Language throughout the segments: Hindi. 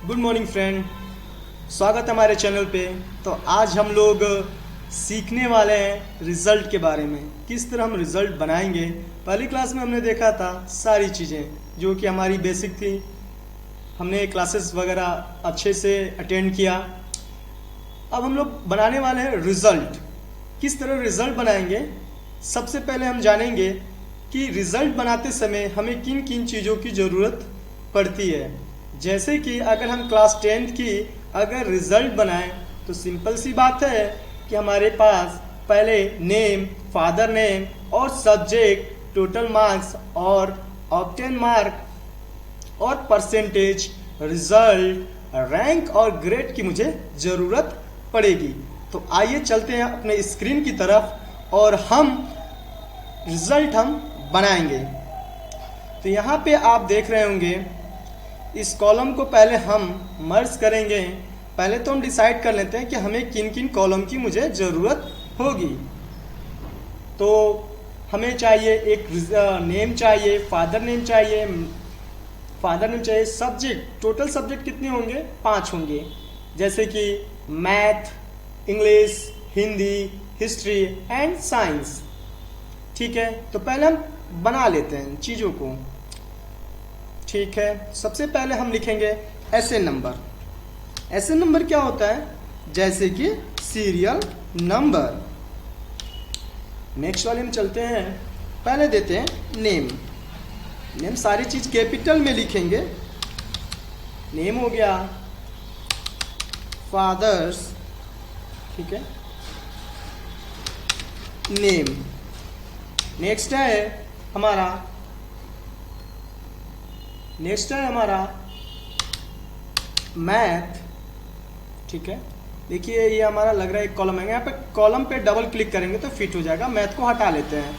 गुड मॉर्निंग फ्रेंड, स्वागत है हमारे चैनल पे। तो आज हम लोग सीखने वाले हैं रिज़ल्ट के बारे में, किस तरह हम रिज़ल्ट बनाएंगे। पहली क्लास में हमने देखा था सारी चीज़ें जो कि हमारी बेसिक थी, हमने क्लासेस वगैरह अच्छे से अटेंड किया। अब हम लोग बनाने वाले हैं रिज़ल्ट। किस तरह रिज़ल्ट बनाएंगे, सबसे पहले हम जानेंगे कि रिज़ल्ट बनाते समय हमें किन किन चीज़ों की ज़रूरत पड़ती है। जैसे कि अगर हम क्लास 10th की अगर रिज़ल्ट बनाएं तो सिंपल सी बात है कि हमारे पास पहले नेम, फादर नेम और सब्जेक्ट, टोटल मार्क्स और ऑब्टेन मार्क और परसेंटेज, रिज़ल्ट, रैंक और ग्रेड की मुझे ज़रूरत पड़ेगी। तो आइए चलते हैं अपने स्क्रीन की तरफ और हम रिज़ल्ट हम बनाएंगे। तो यहाँ पे आप देख रहे होंगे, इस कॉलम को पहले हम मर्ज करेंगे। पहले तो हम डिसाइड कर लेते हैं कि हमें किन किन कॉलम की मुझे ज़रूरत होगी। तो हमें चाहिए एक नेम चाहिए, फादर नेम चाहिए, सब्जेक्ट, टोटल सब्जेक्ट कितने होंगे? 5 होंगे, जैसे कि math, English, Hindi, history and science. ठीक है, तो पहले हम बना लेते हैं चीज़ों को। ठीक है, सबसे पहले हम लिखेंगे एसएन नंबर। एसएन नंबर क्या होता है? जैसे कि सीरियल नंबर। नेक्स्ट वाले में चलते हैं, पहले देते हैं नेम। नेम सारी चीज कैपिटल में लिखेंगे। नेम हो गया, फादर्स, ठीक है, नेम। नेक्स्ट है हमारा मैथ। ठीक है, देखिए ये हमारा लग रहा है एक कॉलम है, यहाँ पे कॉलम पे डबल क्लिक करेंगे तो फिट हो जाएगा। मैथ को हटा लेते हैं,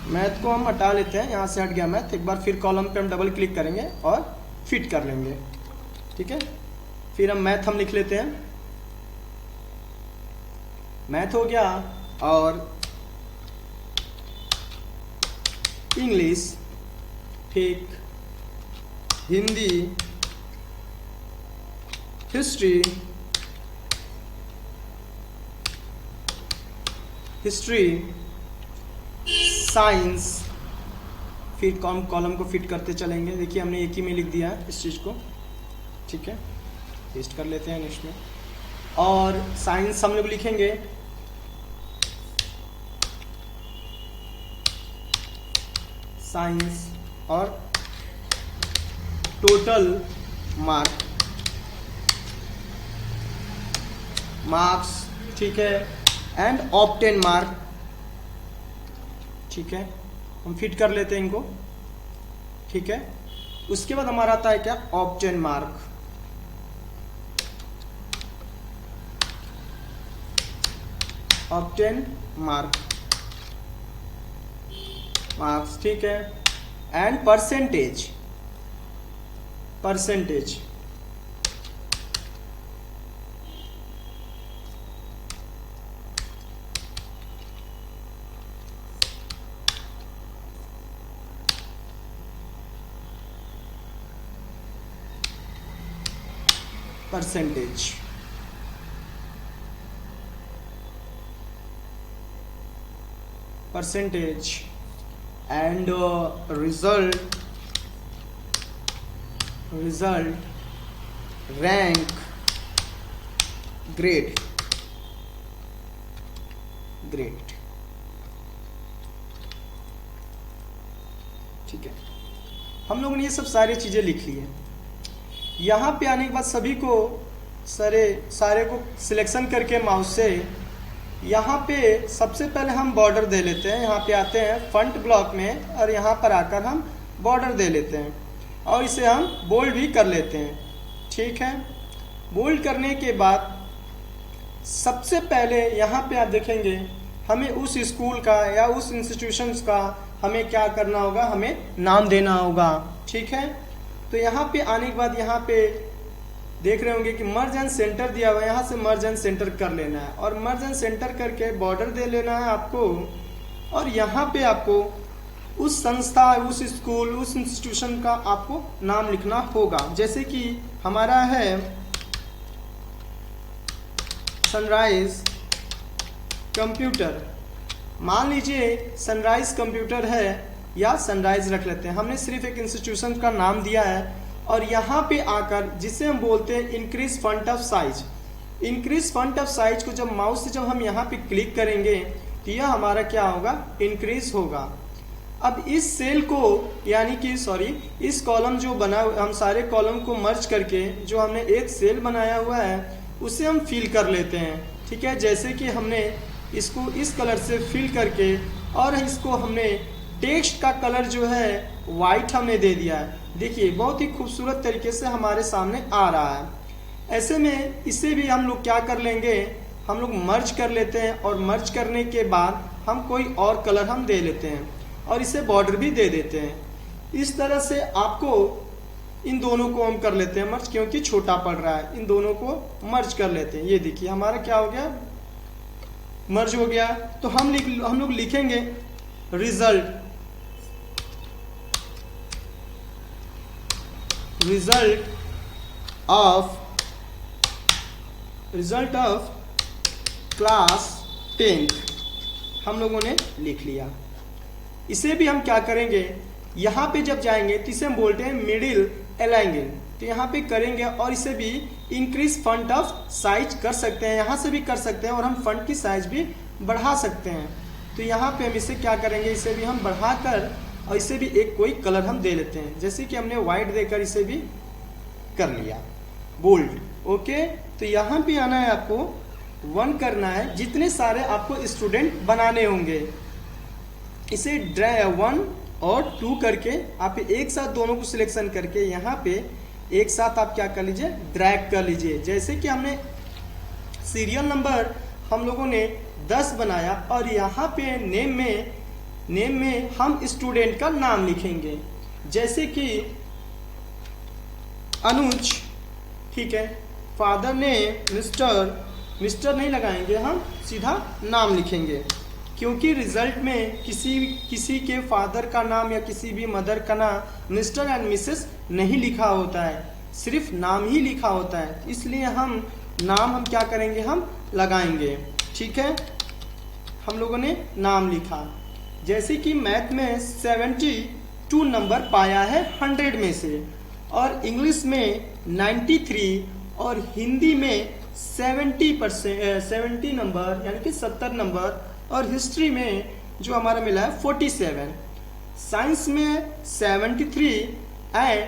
मैथ को हम हटा लेते हैं, यहाँ से हट गया मैथ। एक बार फिर कॉलम पे हम डबल क्लिक करेंगे और फिट कर लेंगे। ठीक है, फिर हम मैथ हम लिख लेते हैं, मैथ हो गया। और इंग्लिश, ठीक, हिंदी, हिस्ट्री, साइंस। फिर कॉलम को फिट करते चलेंगे। देखिए हमने एक ही में लिख दिया है इस चीज़ को। ठीक है, पेस्ट कर लेते हैं नेक्स्ट में। और साइंस हम लोग लिखेंगे साइंस और टोटल मार्क्स, ठीक है, एंड ऑब्टेन मार्क। ठीक है, हम फिट कर लेते हैं इनको। ठीक है, उसके बाद हमारा आता है क्या? Obtain mark. ऑब्टेन मार्क्स, ठीक है, and percentage. Percentage and result, rank, grade. ठीक है, हम लोगों ने ये सब सारी चीजें लिख ली है। यहाँ पे आने के बाद सभी को सारे को सिलेक्शन करके माउस से यहाँ पे सबसे पहले हम बॉर्डर दे लेते हैं। यहाँ पे आते हैं फ्रंट ब्लॉक में और यहाँ पर आकर हम बॉर्डर दे लेते हैं और इसे हम बोल्ड भी कर लेते हैं। ठीक है, बोल्ड करने के बाद सबसे पहले यहाँ पे आप देखेंगे हमें उस स्कूल का या उस इंस्टीट्यूशंस का हमें क्या करना होगा, हमें नाम देना होगा। ठीक है, तो यहाँ पे आने के बाद यहाँ पे देख रहे होंगे कि मर्ज एंड सेंटर दिया हुआ है, यहाँ से मर्ज एंड सेंटर कर लेना है और मर्ज एंड सेंटर करके बॉर्डर दे लेना है आपको। और यहाँ पे आपको उस संस्था, उस स्कूल, उस इंस्टीट्यूशन का आपको नाम लिखना होगा। जैसे कि हमारा है सनराइज कंप्यूटर, मान लीजिए सनराइज कंप्यूटर है या सनराइज रख लेते हैं, हमने सिर्फ एक इंस्टीट्यूशन का नाम दिया है। और यहाँ पे आकर जिसे हम बोलते हैं increase font of size, increase font of size को जब माउस से जब हम यहाँ पे क्लिक करेंगे तो यह हमारा क्या होगा, इंक्रीज होगा। अब इस सेल को यानी कि इस कॉलम जो बना, हम सारे कॉलम को मर्ज करके जो हमने एक सेल बनाया हुआ है उसे हम फिल कर लेते हैं। ठीक है, जैसे कि हमने इसको इस कलर से फिल करके और इसको हमने टेक्स्ट का कलर जो है वाइट हमने दे दिया है। देखिए बहुत ही खूबसूरत तरीके से हमारे सामने आ रहा है। ऐसे में इसे भी हम लोग क्या कर लेंगे, हम लोग मर्ज कर लेते हैं और मर्ज करने के बाद हम कोई और कलर हम दे लेते हैं और इसे बॉर्डर भी दे देते हैं। इस तरह से आपको इन दोनों को हम कर लेते हैं मर्ज, क्योंकि छोटा पड़ रहा है, इन दोनों को मर्ज कर लेते हैं। ये देखिए हमारा क्या हो गया, मर्ज हो गया। तो हम लोग लिखेंगे रिजल्ट ऑफ क्लास 10th हम लोगों ने लिख लिया। इसे भी हम क्या करेंगे, यहाँ पे जब जाएंगे तो इसे हम बोलते हैं मिडिल अलाइनिंग, तो यहाँ पे करेंगे और इसे भी इंक्रीज फॉन्ट ऑफ साइज कर सकते हैं, यहाँ से भी कर सकते हैं और हम फॉन्ट की साइज भी बढ़ा सकते हैं। तो यहाँ पे हम इसे क्या करेंगे, इसे भी हम बढ़ाकर और इसे भी एक कोई कलर हम दे लेते हैं, जैसे कि हमने व्हाइट देकर इसे भी कर लिया बोल्ड। ओके, तो यहाँ पे आना है, आपको 1 करना है, जितने सारे आपको स्टूडेंट बनाने होंगे इसे 1 और 2 करके आप एक साथ दोनों को सिलेक्शन करके यहाँ पे एक साथ आप क्या कर लीजिए, ड्रैग कर लीजिए। जैसे कि हमने सीरियल नंबर हम लोगों ने 10 बनाया और यहाँ पे नेम में हम स्टूडेंट का नाम लिखेंगे, जैसे कि अनुज। ठीक है, फादर ने मिस्टर नहीं लगाएंगे, हम सीधा नाम लिखेंगे, क्योंकि रिजल्ट में किसी के फादर का नाम या किसी भी मदर का नाम मिस्टर एंड मिसेस नहीं लिखा होता है, सिर्फ नाम ही लिखा होता है। इसलिए हम नाम क्या करेंगे, हम लगाएंगे। ठीक है, हम लोगों ने नाम लिखा। जैसे कि मैथ में 72 नंबर पाया है 100 में से, और इंग्लिश में 93 और हिंदी में 70 नंबर यानी कि 70 नंबर, और हिस्ट्री में जो हमारा मिला है 47, साइंस में 73 एंड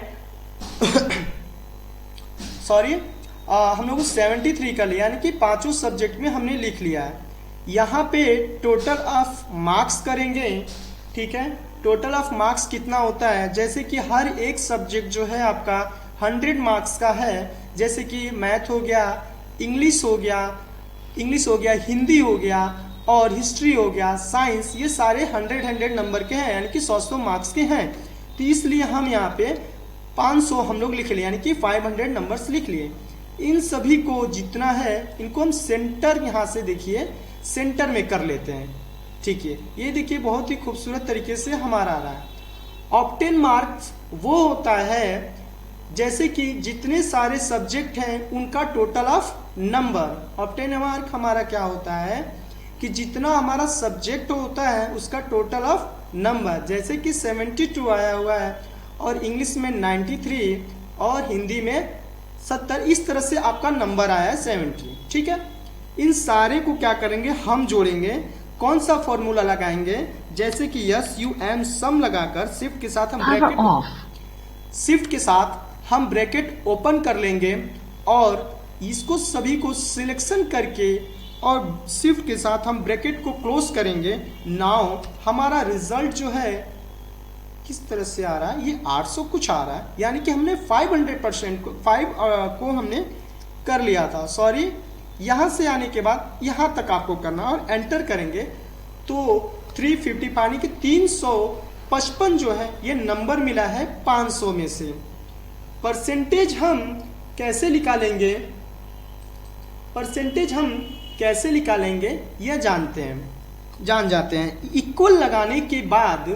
हम लोग 73 का लिया, यानी कि पांचों सब्जेक्ट में हमने लिख लिया है। यहाँ पे टोटल ऑफ मार्क्स करेंगे। ठीक है, टोटल ऑफ मार्क्स कितना होता है, जैसे कि हर एक सब्जेक्ट जो है आपका 100 मार्क्स का है। जैसे कि मैथ हो गया, इंग्लिश हो गया, हिंदी हो गया और हिस्ट्री हो गया, साइंस, ये सारे 100 नंबर के हैं, यानी कि 100 मार्क्स के हैं। तो इसलिए हम यहाँ पे 500 हम लोग लिख लिए, यानी कि 500 नंबर्स लिख लिए। इन सभी को जितना है इनको हम सेंटर, यहाँ से देखिए सेंटर में कर लेते हैं। ठीक है, ये देखिए बहुत ही खूबसूरत तरीके से हमारा आ रहा है। ऑप्टेन मार्क्स वो होता है जैसे कि जितने सारे सब्जेक्ट हैं उनका total of number. Obtain mark हमारा क्या होता है कि जितना हमारा सब्जेक्ट होता है उसका टोटल ऑफ नंबर, जैसे कि 72 आया हुआ है और इंग्लिश में 93 और हिंदी में 70, इस तरह से आपका नंबर आया है 70। ठीक है, इन सारे को क्या करेंगे, हम जोड़ेंगे। कौन सा फॉर्मूला लगाएंगे, जैसे कि SUM सम लगाकर शिफ्ट के साथ हम ब्रैकेट ओपन कर लेंगे और इसको सभी को सिलेक्शन करके और शिफ्ट के साथ हम ब्रैकेट को क्लोज करेंगे। नाउ हमारा रिजल्ट जो है किस तरह से आ रहा है, ये 800 कुछ आ रहा है, यानी कि हमने 500% को 5 को हमने कर लिया था। यहाँ से आने के बाद यहाँ तक आपको करना और एंटर करेंगे तो 350 पानी के 355 जो है ये नंबर मिला है 500 में से। परसेंटेज हम कैसे निकालेंगे, यह जान जाते हैं। इक्वल लगाने के बाद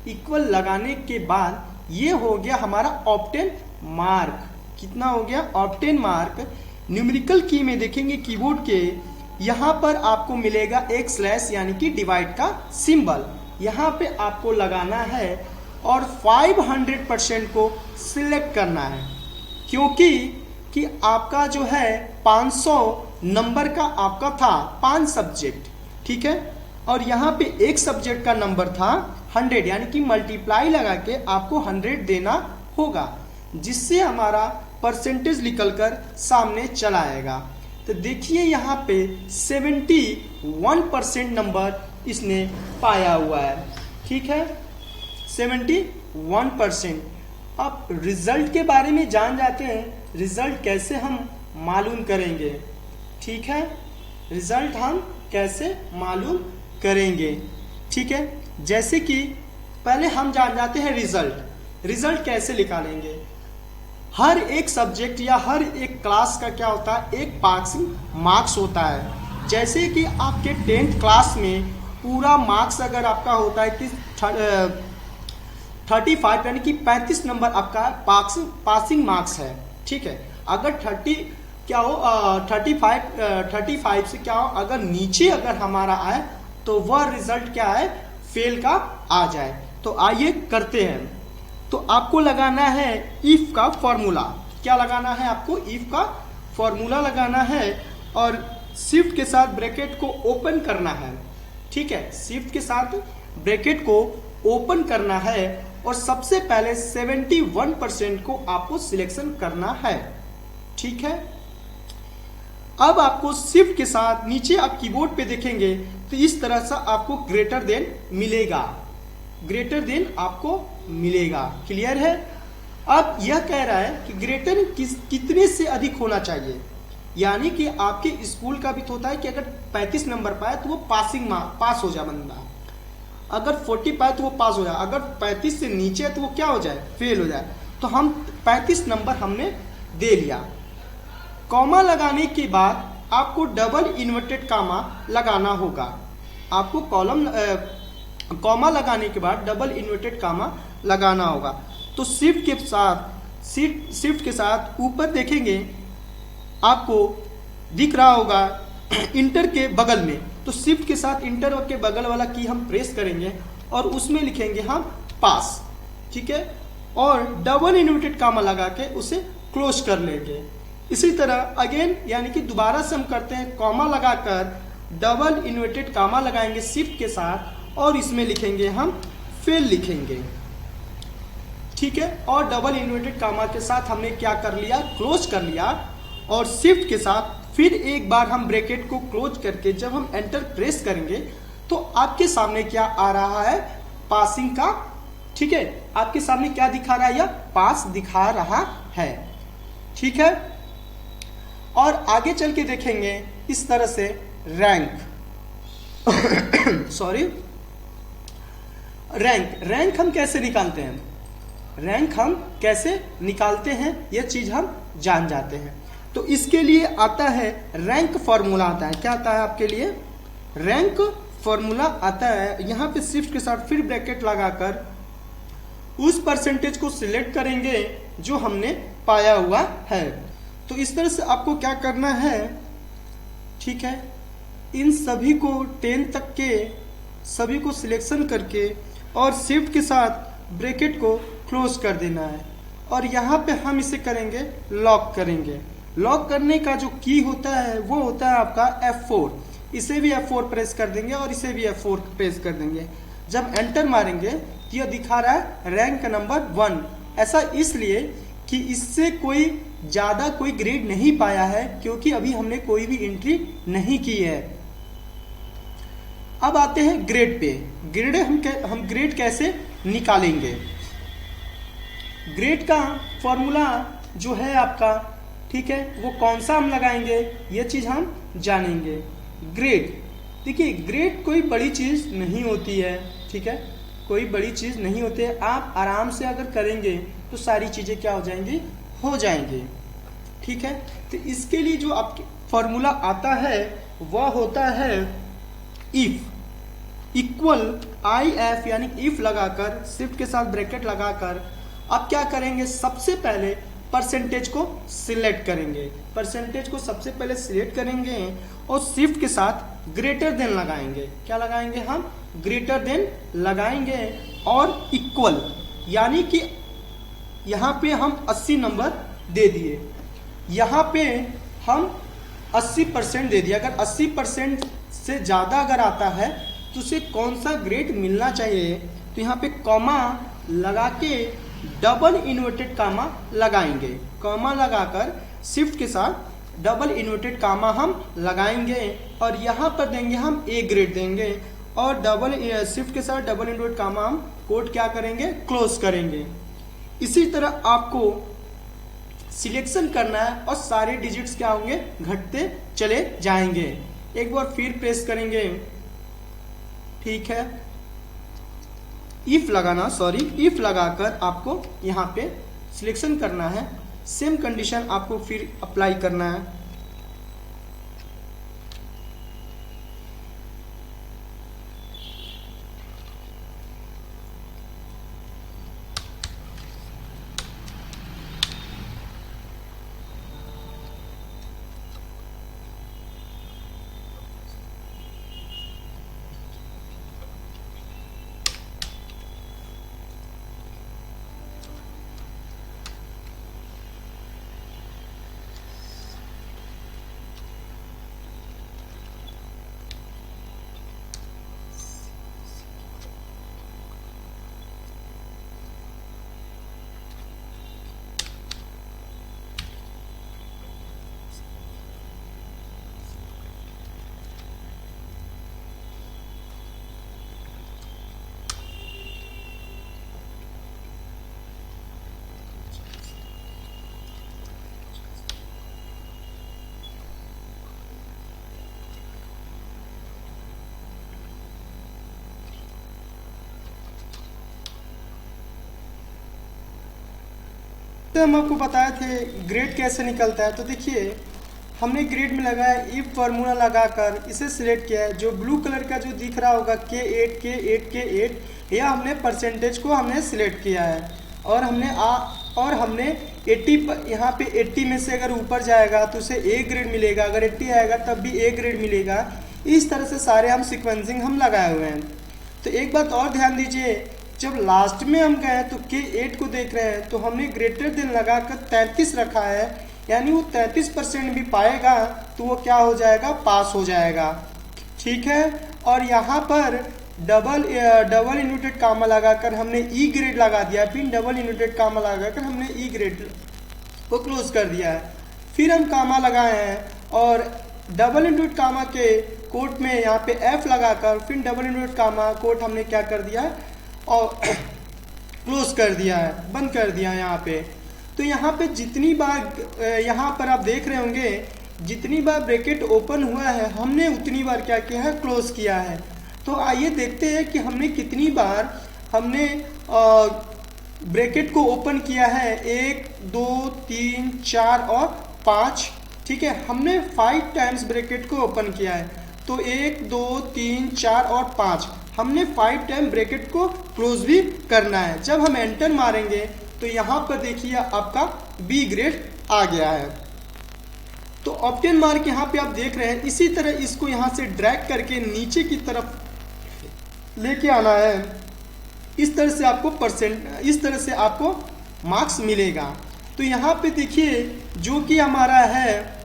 इक्वल लगाने के बाद ये हो गया हमारा ऑब्टेन मार्क। कितना हो गया? Obtain mark. न्यूमेरिकल की में देखेंगे कीबोर्ड के यहाँ पर आपको मिलेगा एक स्लैश यानी कि डिवाइड का सिंबल, यहाँ पे आपको लगाना है और 500% को सिलेक्ट करना है, क्योंकि कि आपका जो है 500 नंबर का आपका था 5 सब्जेक्ट, ठीक है, और यहाँ पे एक सब्जेक्ट का नंबर था 100, यानी कि मल्टीप्लाई लगा के आपको 100 देना होगा, जिससे हमारा परसेंटेज निकलकर सामने चला आएगा। तो देखिए यहाँ पे 71% नंबर इसने पाया हुआ है, ठीक है, 71%। अब रिजल्ट के बारे में जान जाते हैं, रिजल्ट कैसे हम मालूम करेंगे, ठीक है, रिजल्ट हम कैसे मालूम करेंगे, ठीक है। जैसे कि पहले हम जान जाते हैं रिजल्ट। रिजल्ट कैसे निकालेंगे? हर एक सब्जेक्ट या हर एक क्लास का क्या होता है? एक पासिंग मार्क्स होता है। जैसे कि आपके 10th क्लास में पूरा मार्क्स अगर आपका होता है कि 35 यानी कि 35 नंबर आपका पासिंग मार्क्स है, ठीक है। अगर 35 से क्या हो, अगर नीचे अगर हमारा आए तो वह रिजल्ट क्या है? फेल का आ जाए। तो आइए करते हैं। तो आपको लगाना है इफ का फॉर्मूला। क्या लगाना है आपको? इफ का फॉर्मूला लगाना है और शिफ्ट के साथ ब्रैकेट को ओपन करना है, ठीक है, शिफ्ट के साथ ब्रैकेट को ओपन करना है और सबसे पहले 71% को आपको सिलेक्शन करना है, ठीक है। अब आपको शिफ्ट के साथ नीचे आप कीबोर्ड पे देखेंगे तो इस तरह से आपको ग्रेटर देन मिलेगा, ग्रेटर देन आपको मिलेगा, क्लियर है। अब यह कह रहा है कि ग्रेटर कितने से अधिक होना चाहिए, यानी कि आपके स्कूल का भी तो होता है कि अगर 35 नंबर पाए तो वो पास हो जाए बंदा, अगर 40 पाए तो वो पास हो जाए, अगर 35 से नीचे है तो वो क्या हो जाए? फेल हो जाए। तो हम 35 नंबर हमने दे लिया। कॉमा लगाने के बाद आपको डबल इन्वर्टेड कॉमा लगाना होगा। आपको कॉमा लगाने के बाद डबल इन्वर्टेड कॉमा लगाना होगा। तो शिफ्ट के साथ ऊपर देखेंगे आपको दिख रहा होगा इंटर के बगल में, तो शिफ्ट के साथ इंटर के बगल वाला की हम प्रेस करेंगे और उसमें लिखेंगे हम पास, ठीक है, और डबल इन्वर्टेड कॉमा लगा के उसे क्लोज कर लेंगे। इसी तरह अगेन यानी कि दोबारा से हम करते हैं, कॉमा लगाकर डबल इन्वर्टेड कॉमा लगाएंगे शिफ्ट के साथ और इसमें लिखेंगे हम फेल लिखेंगे, ठीक है, और डबल इन्वर्टेड कॉमा के साथ हमने क्या कर लिया? क्लोज कर लिया। और शिफ्ट के साथ फिर एक बार हम ब्रैकेट को क्लोज करके जब हम एंटर प्रेस करेंगे तो आपके सामने क्या आ रहा है? पासिंग का, ठीक है, आपके सामने क्या दिखा रहा है? यह पास दिखा रहा है, ठीक है। और आगे चल के देखेंगे इस तरह से रैंक सॉरी रैंक हम कैसे निकालते हैं? रैंक हम कैसे निकालते हैं यह चीज हम जान जाते हैं। तो इसके लिए आता है रैंक फॉर्मूला आता है। क्या आता है आपके लिए? रैंक फॉर्मूला आता है। यहाँ पे शिफ्ट के साथ फिर ब्रैकेट लगाकर उस परसेंटेज को सिलेक्ट करेंगे जो हमने पाया हुआ है। तो इस तरह से आपको क्या करना है, ठीक है, इन सभी को 10 तक के सभी को सिलेक्शन करके और शिफ्ट के साथ ब्रैकेट को क्लोज कर देना है और यहाँ पे हम इसे करेंगे लॉक करेंगे। लॉक करने का जो की होता है वो होता है आपका F4। इसे भी F4 प्रेस कर देंगे और इसे भी F4 प्रेस कर देंगे। जब एंटर मारेंगे तो यह दिखा रहा है रैंक नंबर 1। ऐसा इसलिए कि इससे कोई ज़्यादा कोई ग्रेड नहीं पाया है, क्योंकि अभी हमने कोई भी एंट्री नहीं की है। अब आते हैं ग्रेड पे। ग्रेड हम ग्रेड कैसे निकालेंगे? ग्रेड का फॉर्मूला जो है आपका, ठीक है, वो कौन सा हम लगाएंगे ये चीज हम जानेंगे। ग्रेड, देखिए ग्रेड कोई बड़ी चीज नहीं होती है, ठीक है, कोई बड़ी चीज नहीं होती है। आप आराम से अगर करेंगे तो सारी चीजें क्या हो जाएंगी? हो जाएंगी, ठीक है। तो इसके लिए जो आपके फॉर्मूला आता है वह होता है इफ। इक्वल आई एफ यानी इफ लगाकर, शिफ्ट के साथ ब्रैकेट लगाकर अब क्या करेंगे, सबसे पहले परसेंटेज को सिलेक्ट करेंगे। परसेंटेज को सबसे पहले सिलेक्ट करेंगे और शिफ्ट के साथ ग्रेटर देन लगाएंगे। क्या लगाएंगे हम, ग्रेटर देन लगाएंगे और इक्वल, यानी कि यहाँ पे हम 80 नंबर दे दिए, यहाँ पे हम 80% दे दिया। अगर 80% से ज़्यादा अगर आता है तो उसे कौन सा ग्रेड मिलना चाहिए, तो यहाँ पे कॉमा लगा के डबल इन्वर्टेड कामा लगाएंगे। कॉमा लगाकर शिफ्ट के साथ डबल इन्वर्टेड कामा हम लगाएंगे और यहाँ पर देंगे हम ए ग्रेड देंगे और डबल शिफ्ट के साथ डबल इन्वर्टेड कामा हम कोड क्या करेंगे, क्लोज करेंगे। इसी तरह आपको सिलेक्शन करना है और सारे डिजिट्स क्या होंगे, घटते चले जाएंगे। एक बार फिर प्रेस करेंगे, ठीक है, इफ लगाना, इफ लगाकर आपको यहाँ पे सिलेक्शन करना है। सेम कंडीशन आपको फिर अप्लाई करना है। तो हम आपको बताए थे ग्रेड कैसे निकलता है। तो देखिए हमने ग्रेड में लगाया इफ फार्मूला लगाकर इसे सिलेक्ट किया है। जो ब्लू कलर का जो दिख रहा होगा K8 K8 K8, यह हमने परसेंटेज को हमने सिलेक्ट किया है और हमने 80 यहाँ पे 80 में से अगर ऊपर जाएगा तो उसे ए ग्रेड मिलेगा, अगर 80 आएगा तब भी ए ग्रेड मिलेगा। इस तरह से सारे हम सिक्वेंसिंग हम लगाए हुए हैं। तो एक बात और ध्यान दीजिए, जब लास्ट में हम गए तो K8 को देख रहे हैं तो हमने ग्रेटर देन लगाकर 33 रखा है, यानी वो 33% भी पाएगा तो वो क्या हो जाएगा, पास हो जाएगा, ठीक है। और यहाँ पर डबल इन्वर्टेड कामा लगाकर हमने ई ग्रेड लगा दिया, फिर डबल इन्वर्टेड कामा लगाकर हमने ई ग्रेड को क्लोज कर दिया है। फिर हम कामा लगाए हैं और डबल इन्वर्टेड कामा के कोट में यहाँ पे F लगाकर फिर डबल इन्वर्टेड कामा कोट हमने क्या कर दिया है और क्लोज कर दिया है, बंद कर दिया है यहाँ पे। तो यहाँ पे जितनी बार यहाँ पर आप देख रहे होंगे जितनी बार ब्रैकेट ओपन हुआ है हमने उतनी बार क्या किया है, क्लोज किया है। तो आइए देखते हैं कि हमने कितनी बार हमने ब्रैकेट को ओपन किया है, 1 2 3 4 और 5, ठीक है। हमने 5 टाइम्स ब्रैकेट को ओपन किया है, तो 1 2 3 4 और 5 हमने 5 टाइम ब्रैकेट को क्लोज भी करना है। जब हम एंटर मारेंगे तो यहाँ पर देखिए आपका बी ग्रेड आ गया है। तो ऑप्टेन मार्क यहाँ पे आप देख रहे हैं। इसी तरह इसको यहाँ से ड्रैग करके नीचे की तरफ लेके आना है। इस तरह से आपको मार्क्स मिलेगा। तो यहाँ पे देखिए जो कि हमारा है,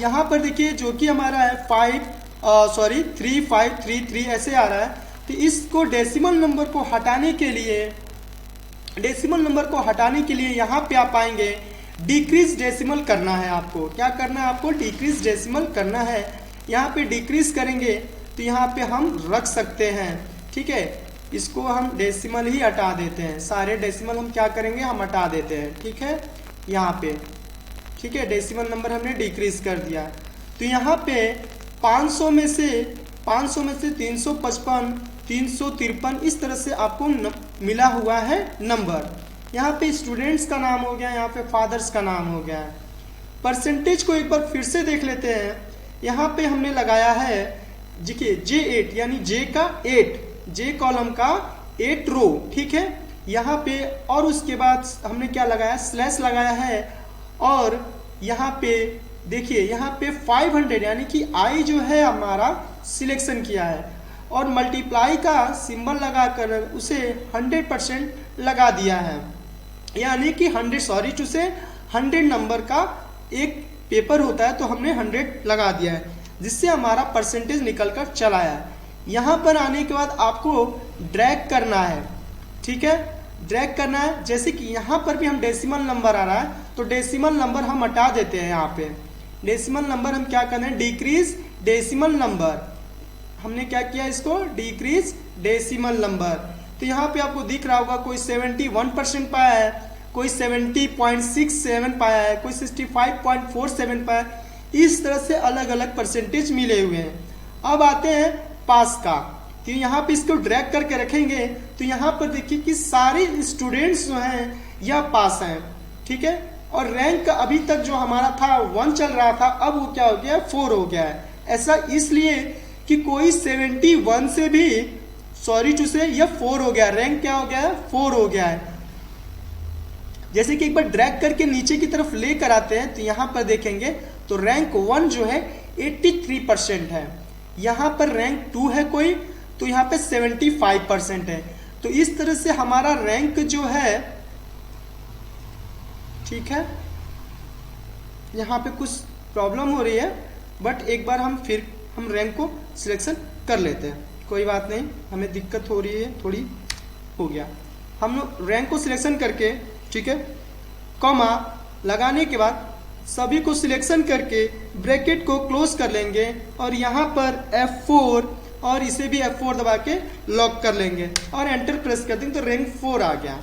यहाँ पर देखिए जो कि हमारा है 3533 ऐसे आ रहा है। तो इसको डेसिमल नंबर को हटाने के लिए यहाँ पे आप आएंगे, डिक्रीज डेसिमल करना है आपको। क्या करना है आपको, डिक्रीज डेसिमल करना है। यहाँ पे डिक्रीज करेंगे तो यहाँ पे हम रख सकते हैं, ठीक है। इसको हम डेसिमल ही हटा देते हैं, सारे डेसिमल हम क्या करेंगे, हम हटा देते हैं, ठीक है। यहाँ पे ठीक है, डेसिमल नंबर हमने डिक्रीज कर दिया। तो यहाँ पे 500 में से 355 353 इस तरह से आपको मिला हुआ है नंबर। यहाँ पे स्टूडेंट्स का नाम हो गया, यहाँ पे फादर्स का नाम हो गया। परसेंटेज को एक बार फिर से देख लेते हैं। यहाँ पे हमने लगाया है देखिए J8 यानी J का 8, J कॉलम का 8 रो, ठीक है। यहाँ पे और उसके बाद हमने क्या लगाया, स्लैश लगाया है। और यहाँ पे देखिए यहाँ पे 500 यानी कि I जो है हमारा सिलेक्शन किया है और मल्टीप्लाई का सिंबल लगाकर उसे 100% लगा दिया है, यानी कि 100 नंबर का एक पेपर होता है तो हमने 100 लगा दिया है, जिससे हमारा परसेंटेज निकल कर चला है। यहाँ पर आने के बाद आपको ड्रैग करना है, ठीक है, ड्रैग करना है। जैसे कि यहाँ पर भी हम डेसिमल नंबर आ रहा है तो डेसिमल नंबर हम हटा देते हैं। यहाँ पे डेसिमल नंबर हम क्या करना है, डिक्रीज डेसिमल नंबर, हमने क्या किया इसको, डिक्रीज डेसिमल नंबर। तो यहाँ पे आपको दिख रहा होगा कोई 71% पाया है, कोई 70.67 पाया है, कोई 65.47 पाया है। इस तरह से अलग अलग परसेंटेज मिले हुए हैं। अब आते हैं पास का, तो यहाँ पे इसको ड्रैग करके रखेंगे तो यहाँ पर देखिए कि सारे स्टूडेंट्स जो हैं यह पास हैं, ठीक है। और रैंक अभी तक जो हमारा था 1 चल रहा था, अब वो क्या हो गया, 4 हो गया है। ऐसा इसलिए कि कोई 71 से भी सॉरी टू से यह 4 हो गया, रैंक क्या हो गया है, 4 हो गया है। जैसे कि एक बार ड्रैग करके नीचे की तरफ लेकर आते हैं तो यहाँ पर देखेंगे तो रैंक 1 जो है 83% है, यहाँ पर रैंक 2 है कोई तो यहाँ पे 75% है। तो इस तरह से हमारा रैंक जो है, ठीक है, यहाँ पे कुछ प्रॉब्लम हो रही है बट एक बार हम रैंक को सिलेक्शन कर लेते हैं, कोई बात नहीं, हमें दिक्कत हो रही है थोड़ी, हो गया। हम लोग रैंक को सिलेक्शन करके, ठीक है, कॉमा लगाने के बाद सभी को सिलेक्शन करके ब्रैकेट को क्लोज कर लेंगे और यहाँ पर F4 और इसे भी F4 दबा के लॉक कर लेंगे और एंटर प्रेस कर देंगे तो रैंक 4 आ गया।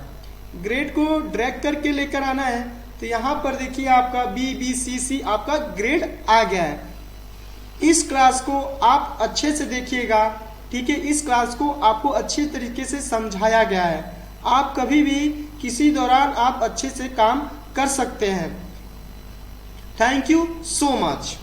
ग्रेड को ड्रैग करके लेकर आना है तो यहाँ पर देखिए आपका BBCC आपका ग्रेड आ गया है। इस क्लास को आप अच्छे से देखिएगा, ठीक है, इस क्लास को आपको अच्छे तरीके से समझाया गया है। आप कभी भी किसी दौरान आप अच्छे से काम कर सकते हैं। Thank you so much.